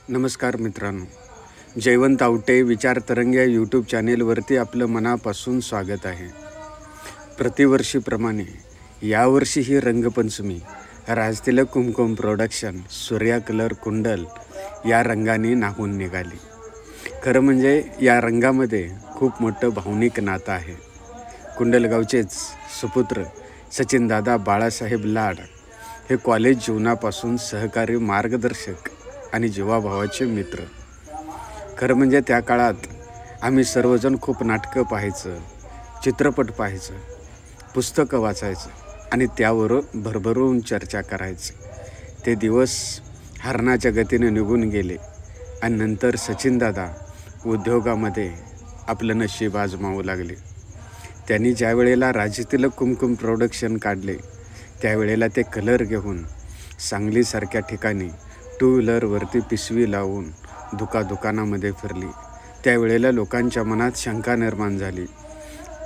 नमस्कार मित्रांनो, जयवंत आवटे विचार तरंग या यूट्यूब चॅनेलवरती आपलं मनापासून स्वागत आहे. प्रतिवर्षीप्रमाणे यावर्षीही रंगपंचमी राजतिलक कुमकुम प्रोडक्शन सूर्या कलर कुंडल या रंगाने नाहून निघाली. खरं म्हणजे या रंगामध्ये खूप मोठं भावनिक नातं आहे. कुंडलगावचेच सुपुत्र सचिनदादा बाळासाहेब लाड हे कॉलेज जीवनापासून सहकारी, मार्गदर्शक आणि जीवाभावाचे मित्र. खरं म्हणजे त्या काळात आम्ही सर्वजण खूप नाटकं पाहायचं, चित्रपट पाहायचं, पुस्तकं वाचायचं आणि त्यावर भरभरून चर्चा करायचं. ते दिवस हरणाच्या गतीने निघून गेले आणि नंतर सचिनदादा उद्योगामध्ये आपलं नशीब आजमावू लागले. त्यांनी ज्या वेळेला राजतिलक कुमकुम प्रोडक्शन काढले त्यावेळेला ते कलर घेऊन सांगलीसारख्या ठिकाणी टू व्हीलरवरती पिशवी लावून दुकानामध्ये फिरली. त्यावेळेला लोकांच्या मनात शंका निर्माण झाली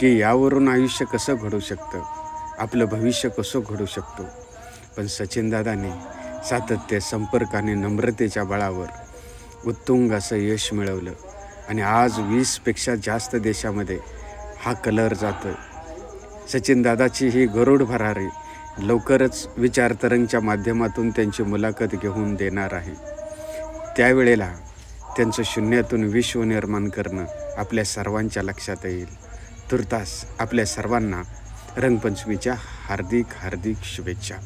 की यावरून आयुष्य कसं घडू शकतं, आपलं भविष्य कसं घडू शकतो. पण सचिनदादांनी सातत्य, संपर्क आणि नम्रतेच्या बळावर उत्तुंग असं यश मिळवलं आणि आज 20पेक्षा जास्त देशामध्ये हा कलर जातो. सचिनदादाची ही गरुड भरारी लवकरच विचार तरंगच्या माध्यमातून त्यांची मुलाखत घेऊन देणार आहे. त्यावेळेला त्यांचं शून्यातून विश्व निर्माण करणं आपल्या सर्वांच्या लक्षात येईल. तुर्तास आपल्या सर्वांना रंगपंचमीच्या हार्दिक शुभेच्छा.